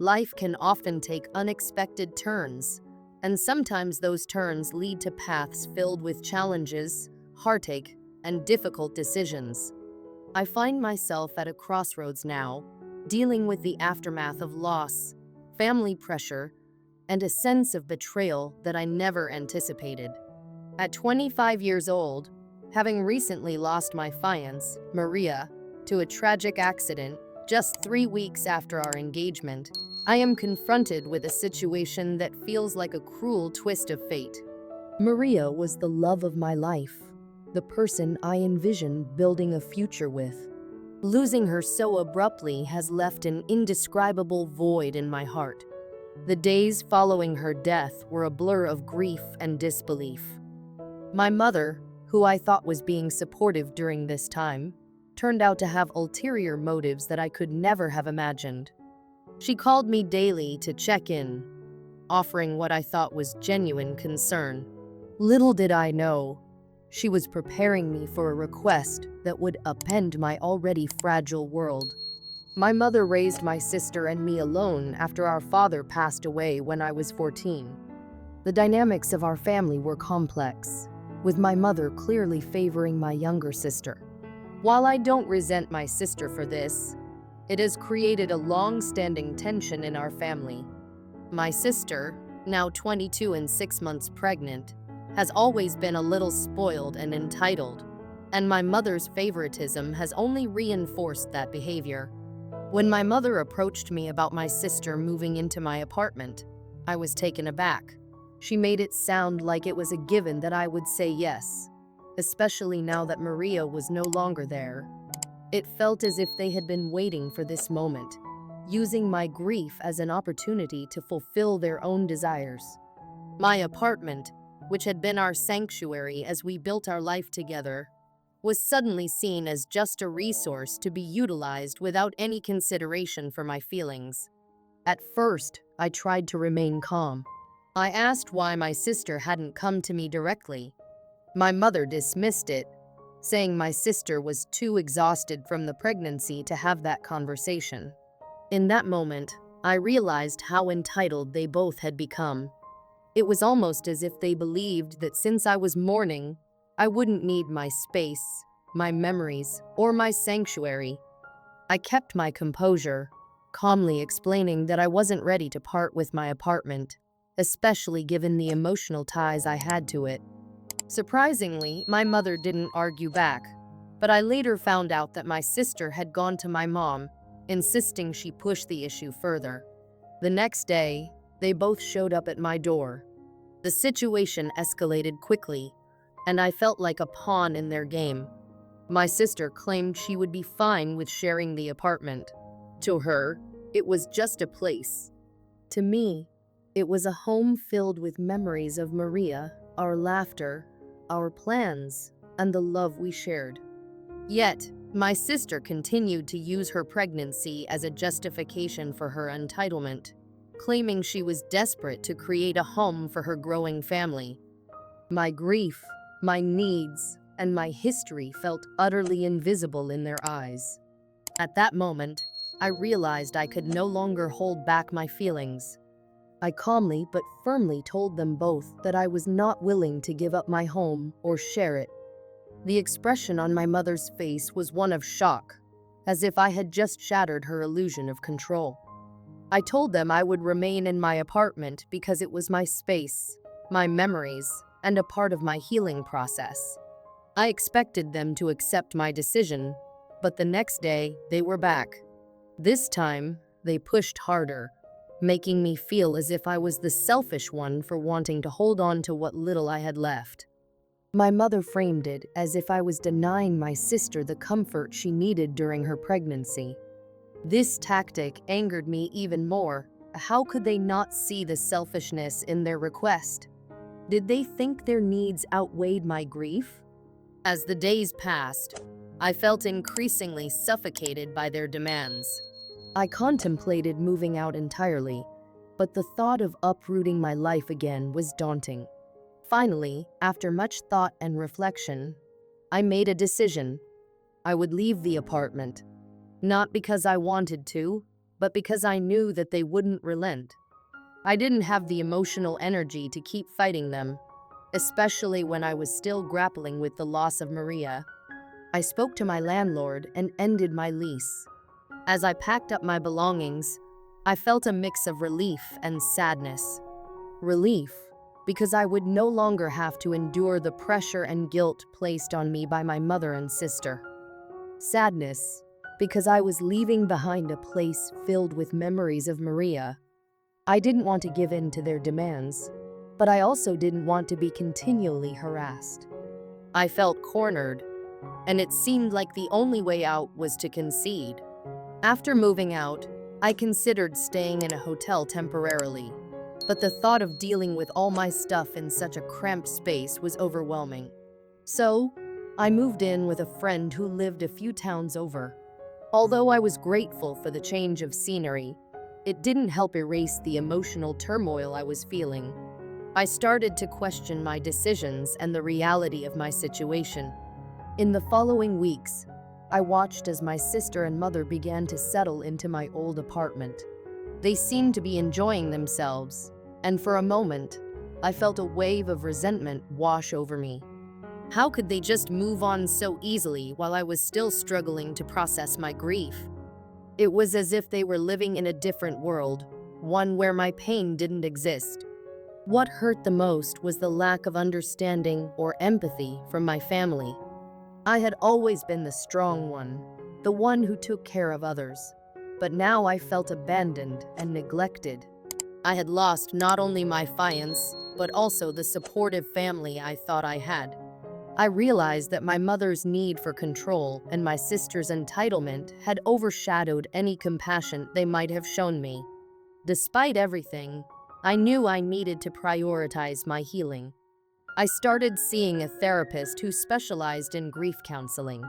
Life can often take unexpected turns, and sometimes those turns lead to paths filled with challenges, heartache, and difficult decisions. I find myself at a crossroads now, dealing with the aftermath of loss, family pressure, and a sense of betrayal that I never anticipated. At 25 years old, having recently lost my fiancée, Maria, to a tragic accident just 3 weeks after our engagement, I am confronted with a situation that feels like a cruel twist of fate. Maria was the love of my life, the person I envisioned building a future with. Losing her so abruptly has left an indescribable void in my heart. The days following her death were a blur of grief and disbelief. My mother, who I thought was being supportive during this time, turned out to have ulterior motives that I could never have imagined. She called me daily to check in, offering what I thought was genuine concern. Little did I know, she was preparing me for a request that would upend my already fragile world. My mother raised my sister and me alone after our father passed away when I was 14. The dynamics of our family were complex, with my mother clearly favoring my younger sister. While I don't resent my sister for this, it has created a long-standing tension in our family. My sister, now 22 and 6 months pregnant, has always been a little spoiled and entitled, and my mother's favoritism has only reinforced that behavior. When my mother approached me about my sister moving into my apartment, I was taken aback. She made it sound like it was a given that I would say yes, especially now that Maria was no longer there. It felt as if they had been waiting for this moment, using my grief as an opportunity to fulfill their own desires. My apartment, which had been our sanctuary as we built our life together, was suddenly seen as just a resource to be utilized without any consideration for my feelings. At first, I tried to remain calm. I asked why my sister hadn't come to me directly. My mother dismissed it, saying my sister was too exhausted from the pregnancy to have that conversation. In that moment, I realized how entitled they both had become. It was almost as if they believed that since I was mourning, I wouldn't need my space, my memories, or my sanctuary. I kept my composure, calmly explaining that I wasn't ready to part with my apartment, especially given the emotional ties I had to it. Surprisingly, my mother didn't argue back, but I later found out that my sister had gone to my mom, insisting she push the issue further. The next day, they both showed up at my door. The situation escalated quickly, and I felt like a pawn in their game. My sister claimed she would be fine with sharing the apartment. To her, it was just a place. To me, it was a home filled with memories of Maria, our laughter, our plans, and the love we shared. Yet, my sister continued to use her pregnancy as a justification for her entitlement, claiming she was desperate to create a home for her growing family. My grief, my needs, and my history felt utterly invisible in their eyes. At that moment, I realized I could no longer hold back my feelings. I calmly but firmly told them both that I was not willing to give up my home or share it. The expression on my mother's face was one of shock, as if I had just shattered her illusion of control. I told them I would remain in my apartment because it was my space, my memories, and a part of my healing process. I expected them to accept my decision, but the next day they were back. This time, they pushed harder, making me feel as if I was the selfish one for wanting to hold on to what little I had left. My mother framed it as if I was denying my sister the comfort she needed during her pregnancy. This tactic angered me even more. How could they not see the selfishness in their request? Did they think their needs outweighed my grief? As the days passed, I felt increasingly suffocated by their demands. I contemplated moving out entirely, but the thought of uprooting my life again was daunting. Finally, after much thought and reflection, I made a decision. I would leave the apartment. Not because I wanted to, but because I knew that they wouldn't relent. I didn't have the emotional energy to keep fighting them, especially when I was still grappling with the loss of Maria. I spoke to my landlord and ended my lease. As I packed up my belongings, I felt a mix of relief and sadness. Relief, because I would no longer have to endure the pressure and guilt placed on me by my mother and sister. Sadness, because I was leaving behind a place filled with memories of Maria. I didn't want to give in to their demands, but I also didn't want to be continually harassed. I felt cornered, and it seemed like the only way out was to concede. After moving out, I considered staying in a hotel temporarily, but the thought of dealing with all my stuff in such a cramped space was overwhelming. So, I moved in with a friend who lived a few towns over. Although I was grateful for the change of scenery, it didn't help erase the emotional turmoil I was feeling. I started to question my decisions and the reality of my situation. In the following weeks, I watched as my sister and mother began to settle into my old apartment. They seemed to be enjoying themselves, and for a moment, I felt a wave of resentment wash over me. How could they just move on so easily while I was still struggling to process my grief? It was as if they were living in a different world, one where my pain didn't exist. What hurt the most was the lack of understanding or empathy from my family. I had always been the strong one, the one who took care of others. But now I felt abandoned and neglected. I had lost not only my fiance, but also the supportive family I thought I had. I realized that my mother's need for control and my sister's entitlement had overshadowed any compassion they might have shown me. Despite everything, I knew I needed to prioritize my healing. I started seeing a therapist who specialized in grief counseling.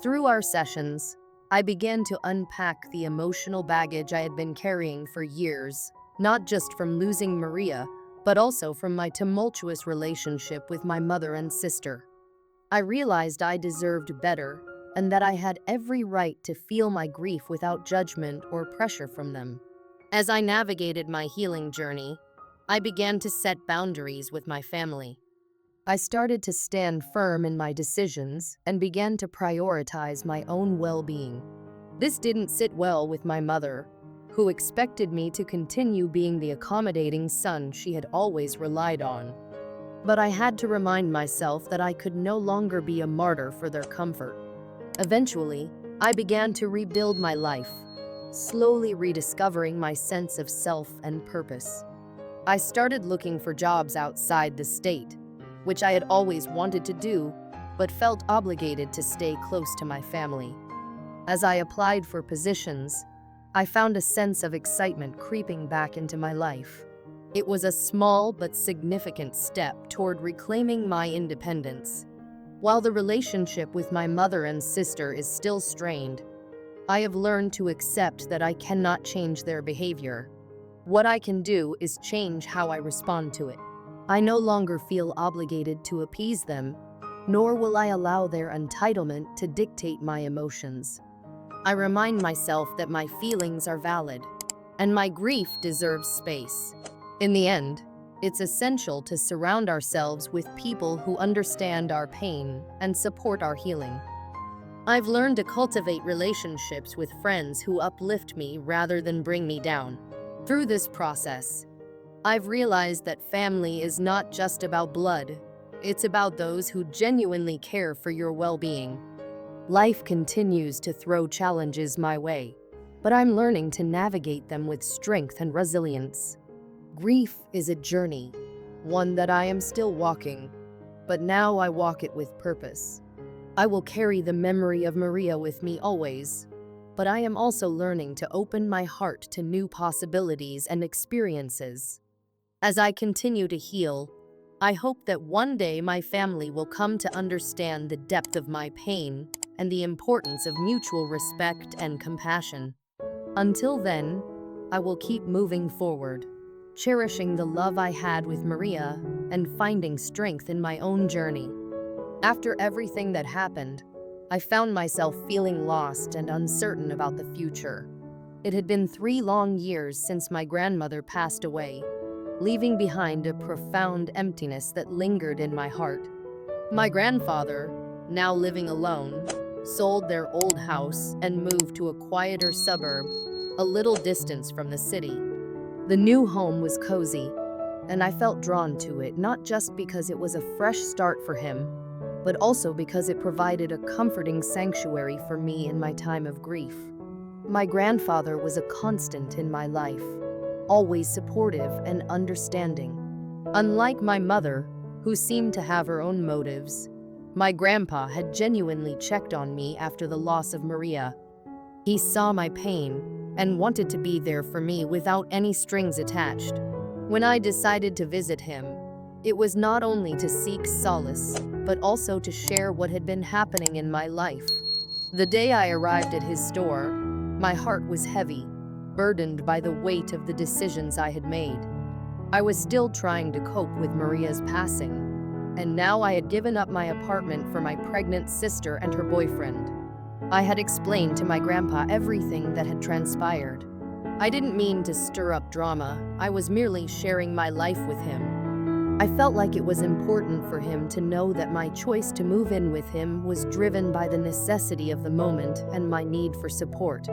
Through our sessions, I began to unpack the emotional baggage I had been carrying for years, not just from losing Maria, but also from my tumultuous relationship with my mother and sister. I realized I deserved better and that I had every right to feel my grief without judgment or pressure from them. As I navigated my healing journey, I began to set boundaries with my family. I started to stand firm in my decisions and began to prioritize my own well-being. This didn't sit well with my mother, who expected me to continue being the accommodating son she had always relied on. But I had to remind myself that I could no longer be a martyr for their comfort. Eventually, I began to rebuild my life, slowly rediscovering my sense of self and purpose. I started looking for jobs outside the state, which I had always wanted to do, but felt obligated to stay close to my family. As I applied for positions, I found a sense of excitement creeping back into my life. It was a small but significant step toward reclaiming my independence. While the relationship with my mother and sister is still strained, I have learned to accept that I cannot change their behavior. What I can do is change how I respond to it. I no longer feel obligated to appease them, nor will I allow their entitlement to dictate my emotions. I remind myself that my feelings are valid, and my grief deserves space. In the end, it's essential to surround ourselves with people who understand our pain and support our healing. I've learned to cultivate relationships with friends who uplift me rather than bring me down. Through this process, I've realized that family is not just about blood, it's about those who genuinely care for your well-being. Life continues to throw challenges my way, but I'm learning to navigate them with strength and resilience. Grief is a journey, one that I am still walking, but now I walk it with purpose. I will carry the memory of Maria with me always, but I am also learning to open my heart to new possibilities and experiences. As I continue to heal, I hope that one day my family will come to understand the depth of my pain and the importance of mutual respect and compassion. Until then, I will keep moving forward, cherishing the love I had with Maria and finding strength in my own journey. After everything that happened, I found myself feeling lost and uncertain about the future. It had been 3 long years since my grandmother passed away, leaving behind a profound emptiness that lingered in my heart. My grandfather, now living alone, sold their old house and moved to a quieter suburb, a little distance from the city. The new home was cozy, and I felt drawn to it not just because it was a fresh start for him, but also because it provided a comforting sanctuary for me in my time of grief. My grandfather was a constant in my life, always supportive and understanding. Unlike my mother, who seemed to have her own motives, my grandpa had genuinely checked on me after the loss of Maria. He saw my pain and wanted to be there for me without any strings attached. When I decided to visit him, it was not only to seek solace, but also to share what had been happening in my life. The day I arrived at his store, my heart was heavy, burdened by the weight of the decisions I had made. I was still trying to cope with Maria's passing, and now I had given up my apartment for my pregnant sister and her boyfriend. I had explained to my grandpa everything that had transpired. I didn't mean to stir up drama, I was merely sharing my life with him. I felt like it was important for him to know that my choice to move in with him was driven by the necessity of the moment and my need for support.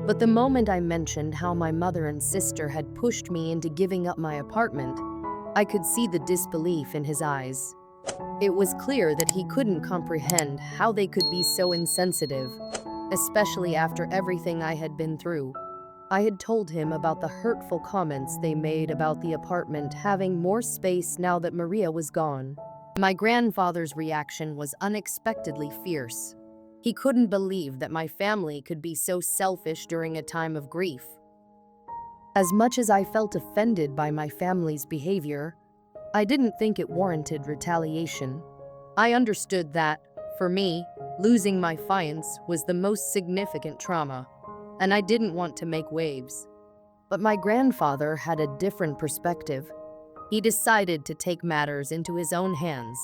But the moment I mentioned how my mother and sister had pushed me into giving up my apartment, I could see the disbelief in his eyes. It was clear that he couldn't comprehend how they could be so insensitive, especially after everything I had been through. I had told him about the hurtful comments they made about the apartment having more space now that Maria was gone. My grandfather's reaction was unexpectedly fierce. He couldn't believe that my family could be so selfish during a time of grief. As much as I felt offended by my family's behavior, I didn't think it warranted retaliation. I understood that, for me, losing my fiance was the most significant trauma, and I didn't want to make waves. But my grandfather had a different perspective. He decided to take matters into his own hands,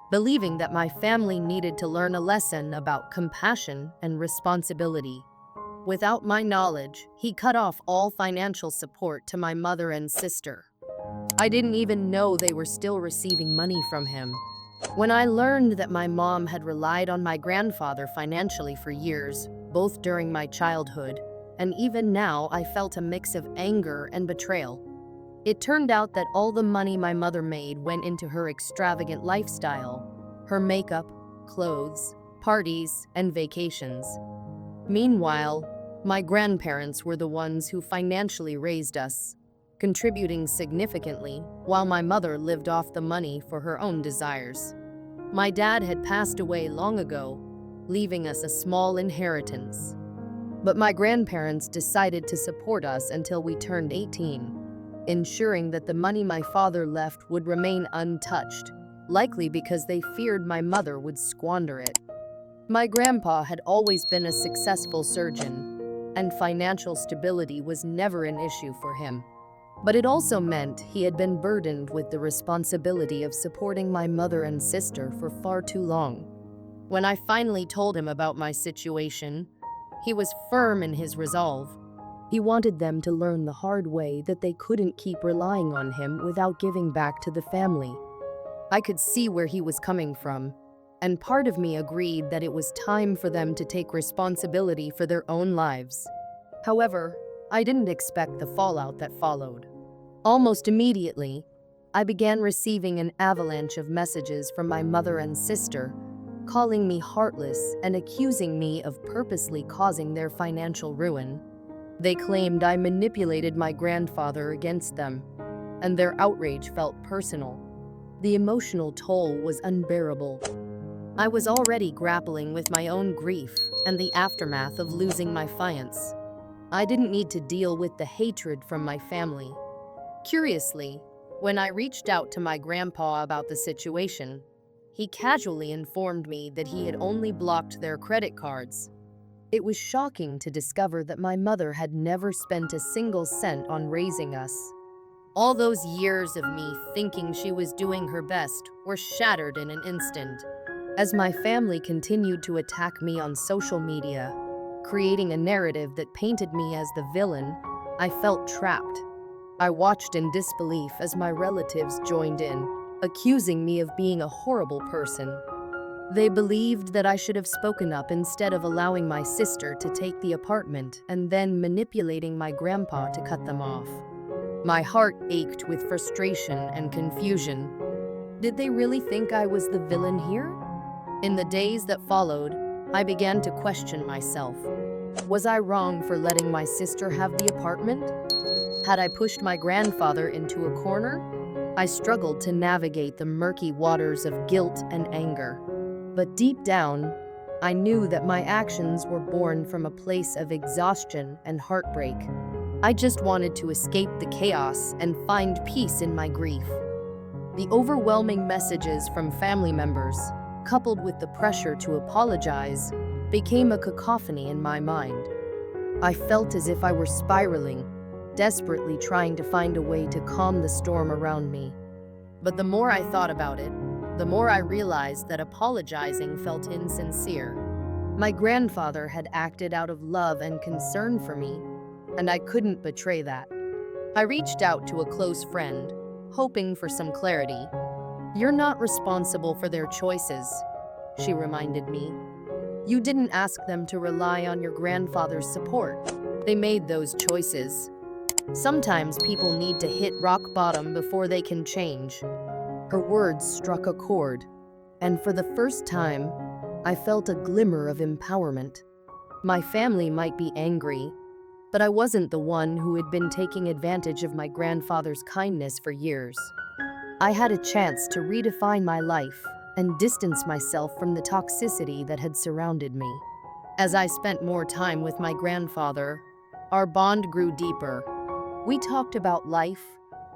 believing that my family needed to learn a lesson about compassion and responsibility. Without my knowledge, he cut off all financial support to my mother and sister. I didn't even know they were still receiving money from him. When I learned that my mom had relied on my grandfather financially for years, both during my childhood, and even now, I felt a mix of anger and betrayal. It turned out that all the money my mother made went into her extravagant lifestyle, her makeup, clothes, parties, and vacations. Meanwhile, my grandparents were the ones who financially raised us, contributing significantly while my mother lived off the money for her own desires. My dad had passed away long ago, leaving us a small inheritance. But my grandparents decided to support us until we turned 18, ensuring that the money my father left would remain untouched, likely because they feared my mother would squander it. My grandpa had always been a successful surgeon, and financial stability was never an issue for him. But it also meant he had been burdened with the responsibility of supporting my mother and sister for far too long. When I finally told him about my situation, he was firm in his resolve. He wanted them to learn the hard way that they couldn't keep relying on him without giving back to the family. I could see where he was coming from, and part of me agreed that it was time for them to take responsibility for their own lives. However, I didn't expect the fallout that followed. Almost immediately, I began receiving an avalanche of messages from my mother and sister, calling me heartless and accusing me of purposely causing their financial ruin. They claimed I manipulated my grandfather against them, and their outrage felt personal. The emotional toll was unbearable. I was already grappling with my own grief and the aftermath of losing my fiance. I didn't need to deal with the hatred from my family. Curiously, when I reached out to my grandpa about the situation, he casually informed me that he had only blocked their credit cards. It was shocking to discover that my mother had never spent a single cent on raising us. All those years of me thinking she was doing her best were shattered in an instant. As my family continued to attack me on social media, creating a narrative that painted me as the villain. I felt trapped. I watched in disbelief as my relatives joined in, accusing me of being a horrible person. They believed that I should have spoken up instead of allowing my sister to take the apartment and then manipulating my grandpa to cut them off. My heart ached with frustration and confusion. Did they really think I was the villain here? In the days that followed, I began to question myself. Was I wrong for letting my sister have the apartment? Had I pushed my grandfather into a corner? I struggled to navigate the murky waters of guilt and anger. But deep down, I knew that my actions were born from a place of exhaustion and heartbreak. I just wanted to escape the chaos and find peace in my grief. The overwhelming messages from family members, coupled with the pressure to apologize, became a cacophony in my mind. I felt as if I were spiraling, desperately trying to find a way to calm the storm around me. But the more I thought about it, the more I realized that apologizing felt insincere. My grandfather had acted out of love and concern for me, and I couldn't betray that. I reached out to a close friend, hoping for some clarity. "You're not responsible for their choices," she reminded me. "You didn't ask them to rely on your grandfather's support. They made those choices. Sometimes people need to hit rock bottom before they can change." Her words struck a chord, and for the first time, I felt a glimmer of empowerment. My family might be angry, but I wasn't the one who had been taking advantage of my grandfather's kindness for years. I had a chance to redefine my life and distance myself from the toxicity that had surrounded me. As I spent more time with my grandfather, our bond grew deeper. We talked about life,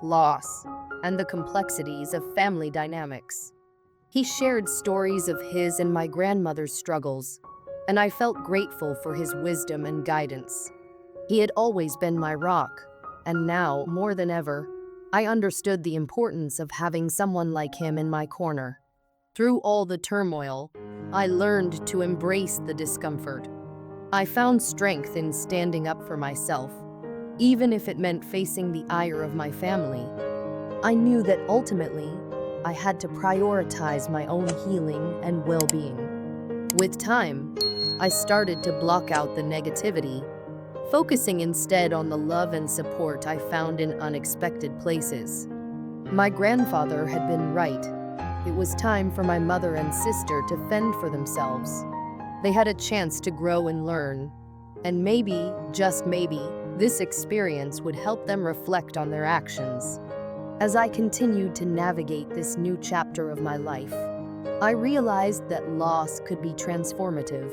loss, and the complexities of family dynamics. He shared stories of his and my grandmother's struggles, and I felt grateful for his wisdom and guidance. He had always been my rock, and now, more than ever, I understood the importance of having someone like him in my corner. Through all the turmoil, I learned to embrace the discomfort. I found strength in standing up for myself, even if it meant facing the ire of my family. I knew that ultimately, I had to prioritize my own healing and well-being. With time, I started to block out the negativity, focusing instead on the love and support I found in unexpected places. My grandfather had been right. It was time for my mother and sister to fend for themselves. They had a chance to grow and learn, and maybe, just maybe, this experience would help them reflect on their actions. As I continued to navigate this new chapter of my life, I realized that loss could be transformative.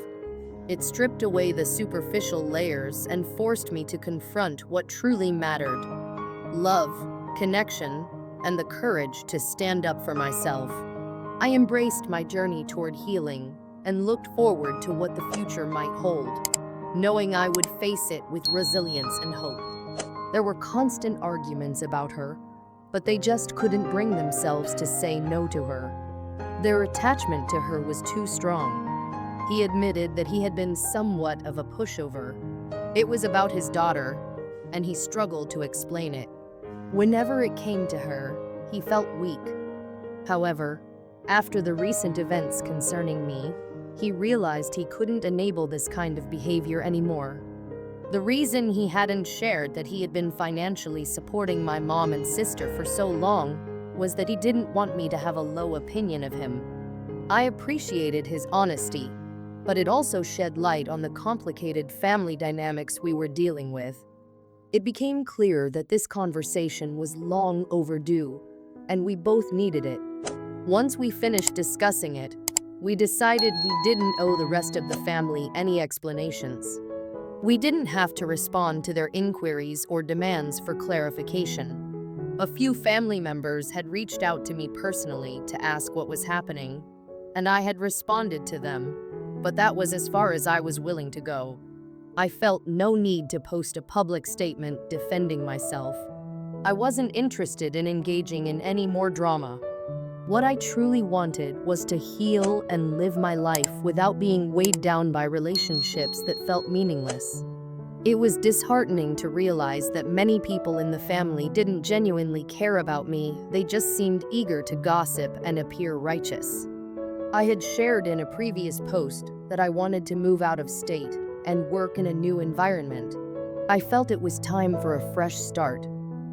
It stripped away the superficial layers and forced me to confront what truly mattered: love, connection, and the courage to stand up for myself. I embraced my journey toward healing and looked forward to what the future might hold, knowing I would face it with resilience and hope. There were constant arguments about her, but they just couldn't bring themselves to say no to her. Their attachment to her was too strong. He admitted that he had been somewhat of a pushover. It was about his daughter, and he struggled to explain it. Whenever it came to her, he felt weak. However, after the recent events concerning me, he realized he couldn't enable this kind of behavior anymore. The reason he hadn't shared that he had been financially supporting my mom and sister for so long was that he didn't want me to have a low opinion of him. I appreciated his honesty, but it also shed light on the complicated family dynamics we were dealing with. It became clear that this conversation was long overdue, and we both needed it. Once we finished discussing it, we decided we didn't owe the rest of the family any explanations. We didn't have to respond to their inquiries or demands for clarification. A few family members had reached out to me personally to ask what was happening, and I had responded to them, but that was as far as I was willing to go. I felt no need to post a public statement defending myself. I wasn't interested in engaging in any more drama. What I truly wanted was to heal and live my life without being weighed down by relationships that felt meaningless. It was disheartening to realize that many people in the family didn't genuinely care about me, they just seemed eager to gossip and appear righteous. I had shared in a previous post that I wanted to move out of state and work in a new environment. I felt it was time for a fresh start,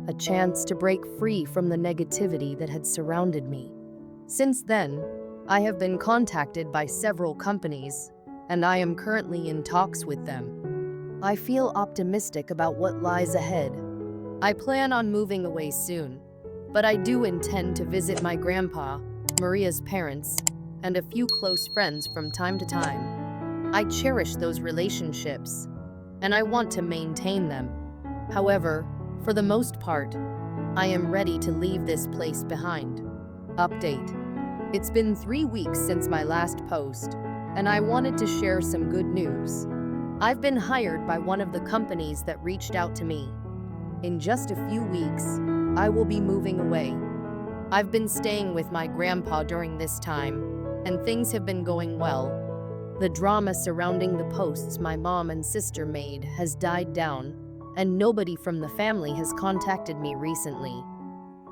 a chance to break free from the negativity that had surrounded me. Since then, I have been contacted by several companies, and I am currently in talks with them. I feel optimistic about what lies ahead. I plan on moving away soon, but I do intend to visit my grandpa, Maria's parents, and a few close friends from time to time. I cherish those relationships, and I want to maintain them. However, for the most part, I am ready to leave this place behind. Update. It's been 3 weeks since my last post, and I wanted to share some good news. I've been hired by one of the companies that reached out to me. In just a few weeks, I will be moving away. I've been staying with my grandpa during this time, and things have been going well. The drama surrounding the posts my mom and sister made has died down, and nobody from the family has contacted me recently.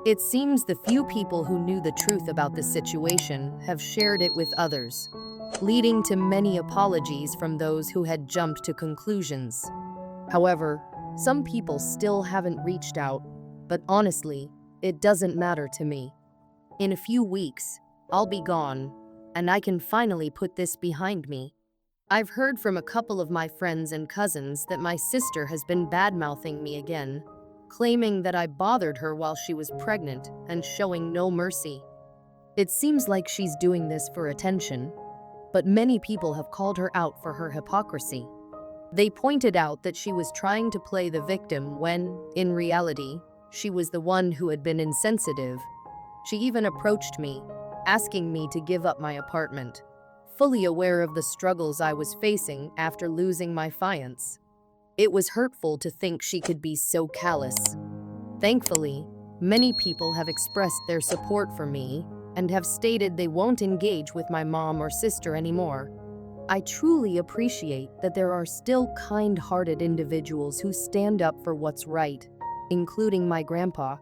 It seems the few people who knew the truth about the situation have shared it with others, leading to many apologies from those who had jumped to conclusions. However, some people still haven't reached out, but honestly, it doesn't matter to me. In a few weeks, I'll be gone, and I can finally put this behind me. I've heard from a couple of my friends and cousins that my sister has been bad-mouthing me again, claiming that I bothered her while she was pregnant and showing no mercy. It seems like she's doing this for attention, but many people have called her out for her hypocrisy. They pointed out that she was trying to play the victim when, in reality, she was the one who had been insensitive. She even approached me, asking me to give up my apartment, fully aware of the struggles I was facing after losing my fiance. It was hurtful to think she could be so callous. Thankfully, many people have expressed their support for me and have stated they won't engage with my mom or sister anymore. I truly appreciate that there are still kind-hearted individuals who stand up for what's right, including my grandpa.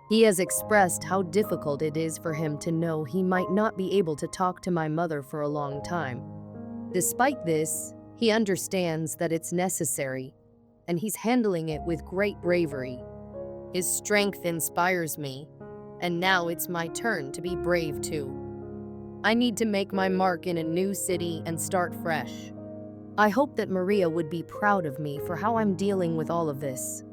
He has expressed how difficult it is for him to know he might not be able to talk to my mother for a long time. Despite this, he understands that it's necessary, and he's handling it with great bravery. His strength inspires me, and now it's my turn to be brave too. I need to make my mark in a new city and start fresh. I hope that Maria would be proud of me for how I'm dealing with all of this.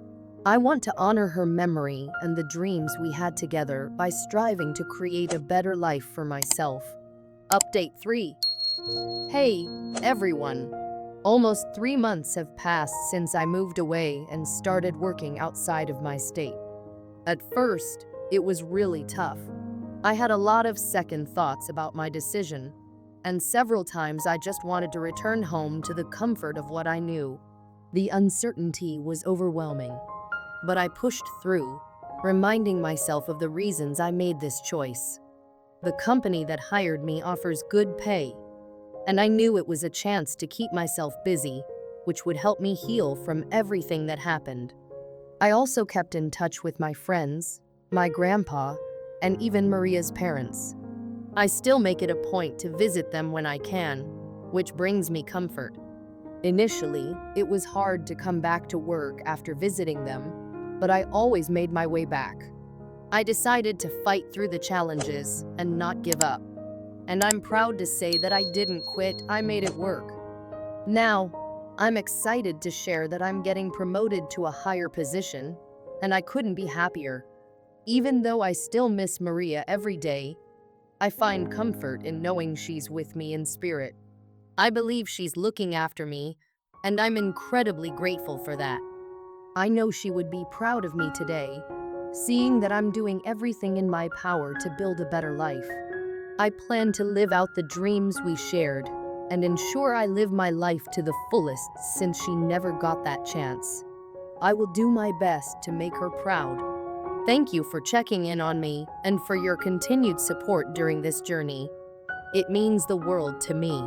I want to honor her memory and the dreams we had together by striving to create a better life for myself. Update 3. Hey, everyone. Almost 3 months have passed since I moved away and started working outside of my state. At first, it was really tough. I had a lot of second thoughts about my decision, and several times I just wanted to return home to the comfort of what I knew. The uncertainty was overwhelming, but I pushed through, reminding myself of the reasons I made this choice. The company that hired me offers good pay, and I knew it was a chance to keep myself busy, which would help me heal from everything that happened. I also kept in touch with my friends, my grandpa, and even Maria's parents. I still make it a point to visit them when I can, which brings me comfort. Initially, it was hard to come back to work after visiting them, but I always made my way back. I decided to fight through the challenges and not give up. And I'm proud to say that I didn't quit, I made it work. Now, I'm excited to share that I'm getting promoted to a higher position, and I couldn't be happier. Even though I still miss Maria every day, I find comfort in knowing she's with me in spirit. I believe she's looking after me, and I'm incredibly grateful for that. I know she would be proud of me today, seeing that I'm doing everything in my power to build a better life. I plan to live out the dreams we shared and ensure I live my life to the fullest since she never got that chance. I will do my best to make her proud. Thank you for checking in on me and for your continued support during this journey. It means the world to me.